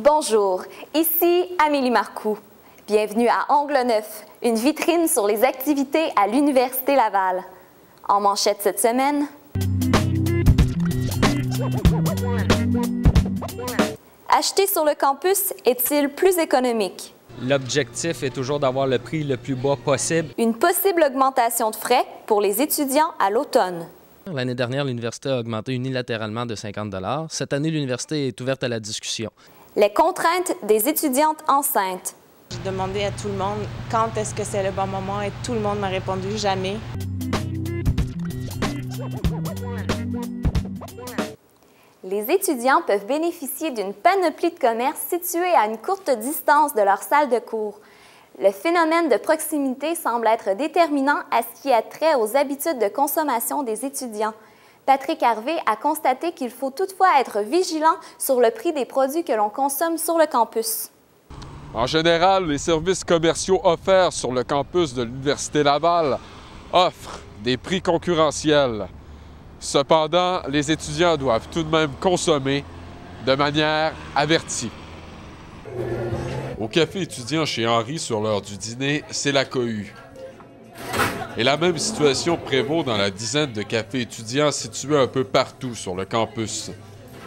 Bonjour, ici Amélie Marcoux. Bienvenue à Angle Neuf, une vitrine sur les activités à l'Université Laval. En manchette cette semaine, acheter sur le campus est-il plus économique? L'objectif est toujours d'avoir le prix le plus bas possible. Une possible augmentation de frais pour les étudiants à l'automne. L'année dernière, l'université a augmenté unilatéralement de 50 $. Cette année, l'université est ouverte à la discussion. Les contraintes des étudiantes enceintes. J'ai demandé à tout le monde quand est-ce que c'est le bon moment et tout le monde m'a répondu jamais. Les étudiants peuvent bénéficier d'une panoplie de commerces situés à une courte distance de leur salle de cours. Le phénomène de proximité semble être déterminant à ce qui a trait aux habitudes de consommation des étudiants. Patrick Harvey a constaté qu'il faut toutefois être vigilant sur le prix des produits que l'on consomme sur le campus. En général, les services commerciaux offerts sur le campus de l'Université Laval offrent des prix concurrentiels. Cependant, les étudiants doivent tout de même consommer de manière avertie. Au café étudiant chez Henri sur l'heure du dîner, c'est la cohue. Et la même situation prévaut dans la dizaine de cafés étudiants situés un peu partout sur le campus.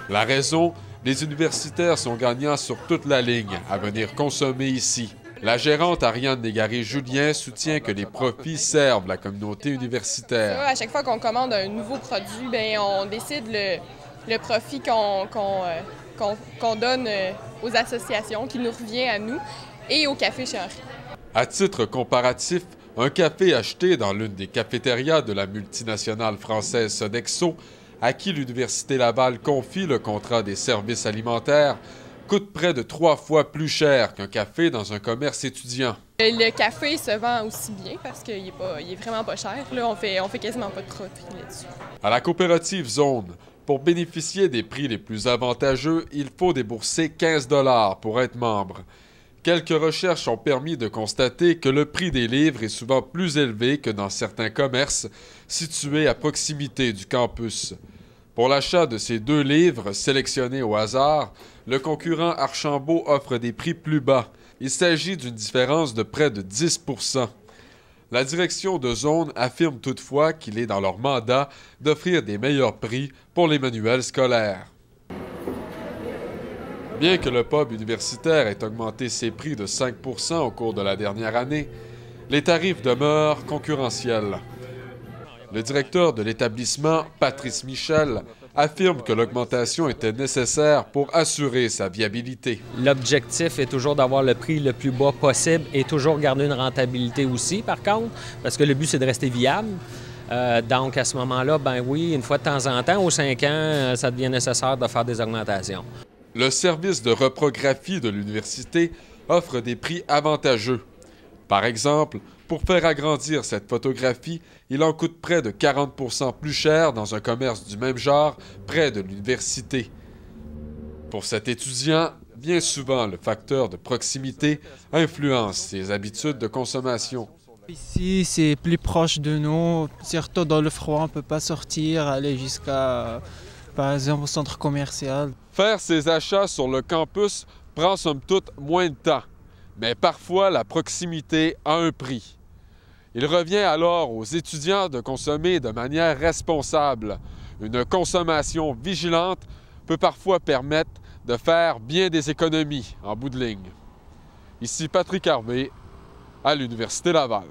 La raison, les universitaires sont gagnants sur toute la ligne à venir consommer ici. La gérante Ariane Légaré-Julien soutient que les profits servent la communauté universitaire. À chaque fois qu'on commande un nouveau produit, bien, on décide le profit qu'on donne aux associations, qui nous revient à nous et au café chez Henri. À titre comparatif, un café acheté dans l'une des cafétérias de la multinationale française Sodexo, à qui l'Université Laval confie le contrat des services alimentaires, coûte près de 3 fois plus cher qu'un café dans un commerce étudiant. Le café se vend aussi bien parce qu'il est vraiment pas cher. Là, on fait quasiment pas de profit là-dessus. À la coopérative Zone, pour bénéficier des prix les plus avantageux, il faut débourser 15 $ pour être membre. Quelques recherches ont permis de constater que le prix des livres est souvent plus élevé que dans certains commerces situés à proximité du campus. Pour l'achat de ces 2 livres sélectionnés au hasard, le concurrent Archambault offre des prix plus bas. Il s'agit d'une différence de près de 10 %. La direction de Zone affirme toutefois qu'il est dans leur mandat d'offrir des meilleurs prix pour les manuels scolaires. Bien que le pub universitaire ait augmenté ses prix de 5 % au cours de la dernière année, les tarifs demeurent concurrentiels. Le directeur de l'établissement, Patrice Michel, affirme que l'augmentation était nécessaire pour assurer sa viabilité. L'objectif est toujours d'avoir le prix le plus bas possible et toujours garder une rentabilité aussi, par contre, parce que le but, c'est de rester viable. Donc, à ce moment-là, ben oui, une fois de temps en temps, aux 5 ans, ça devient nécessaire de faire des augmentations. Le service de reprographie de l'université offre des prix avantageux. Par exemple, pour faire agrandir cette photographie, il en coûte près de 40 % plus cher dans un commerce du même genre près de l'université. Pour cet étudiant, bien souvent, le facteur de proximité influence ses habitudes de consommation. Ici, c'est plus proche de nous, surtout dans le froid, on ne peut pas sortir, aller jusqu'à, par exemple, au centre commercial. Faire ses achats sur le campus prend somme toute moins de temps, mais parfois la proximité a un prix. Il revient alors aux étudiants de consommer de manière responsable. Une consommation vigilante peut parfois permettre de faire bien des économies en bout de ligne. Ici Patrick Harvey, à l'Université Laval.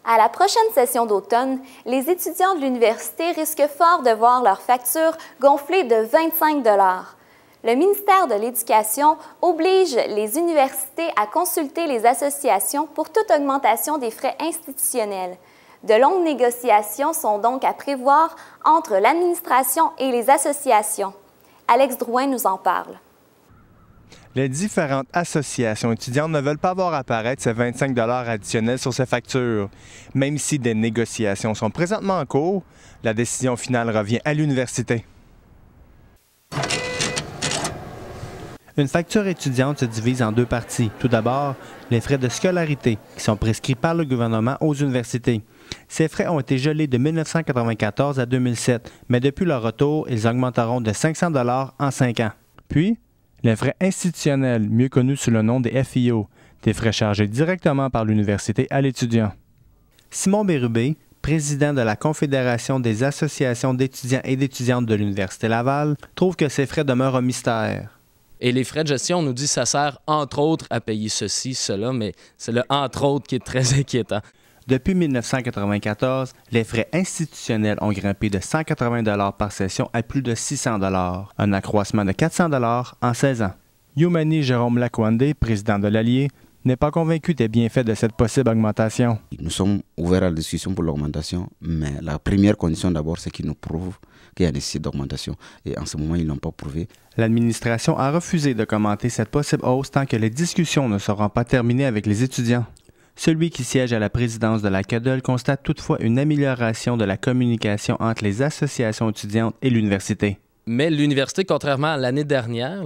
À la prochaine session d'automne, les étudiants de l'université risquent fort de voir leur facture gonfler de 25 $. Le ministère de l'Éducation oblige les universités à consulter les associations pour toute augmentation des frais institutionnels. De longues négociations sont donc à prévoir entre l'administration et les associations. Alex Drouin nous en parle. Les différentes associations étudiantes ne veulent pas voir apparaître ces 25 $ additionnels sur ces factures. Même si des négociations sont présentement en cours, la décision finale revient à l'université. Une facture étudiante se divise en 2 parties. Tout d'abord, les frais de scolarité qui sont prescrits par le gouvernement aux universités. Ces frais ont été gelés de 1994 à 2007, mais depuis leur retour, ils augmenteront de 500 $ en 5 ans. Puis, Les frais institutionnels, mieux connus sous le nom des FIO, des frais chargés directement par l'université à l'étudiant. Simon Bérubé, président de la Confédération des associations d'étudiants et d'étudiantes de l'Université Laval, trouve que ces frais demeurent un mystère. Et les frais de gestion, on nous dit que ça sert entre autres à payer ceci, cela, mais c'est le « entre autres » qui est très inquiétant. Depuis 1994, les frais institutionnels ont grimpé de 180 $ par session à plus de 600 $, un accroissement de 400 $ en 16 ans. Youmani Jérôme Lakwande, président de l'Allier, n'est pas convaincu des bienfaits de cette possible augmentation. Nous sommes ouverts à la discussion pour l'augmentation, mais la première condition d'abord, c'est qu'ils nous prouvent qu'il y a nécessité d'augmentation. Et en ce moment, ils ne l'ont pas prouvé. L'administration a refusé de commenter cette possible hausse tant que les discussions ne seront pas terminées avec les étudiants. Celui qui siège à la présidence de la CADEL constate toutefois une amélioration de la communication entre les associations étudiantes et l'université. Mais l'université, contrairement à l'année dernière,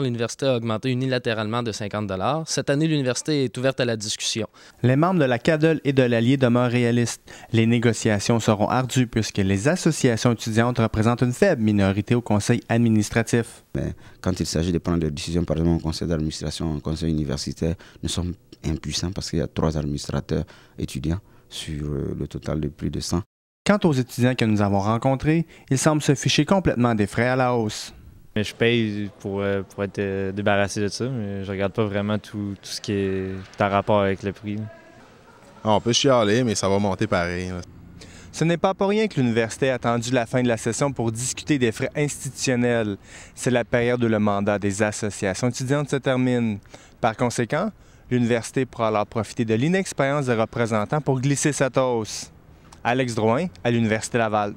l'université a augmenté unilatéralement de 50 $. Cette année, l'université est ouverte à la discussion. Les membres de la CADEL et de l'Allier demeurent réalistes. Les négociations seront ardues puisque les associations étudiantes représentent une faible minorité au conseil administratif. Mais quand il s'agit de prendre des décisions, par exemple au conseil d'administration, au conseil universitaire, nous sommes impuissants parce qu'il y a 3 administrateurs étudiants sur le total de plus de 100. Quant aux étudiants que nous avons rencontrés, ils semblent se ficher complètement des frais à la hausse. Mais je paye pour être débarrassé de ça, mais je regarde pas vraiment tout ce qui est en rapport avec le prix. On peut chialer, mais ça va monter pareil. Ce n'est pas pour rien que l'université a attendu la fin de la session pour discuter des frais institutionnels. C'est la période où le mandat des associations étudiantes se termine. Par conséquent, l'université pourra alors profiter de l'inexpérience des représentants pour glisser cette hausse. Alex Drouin, à l'Université Laval.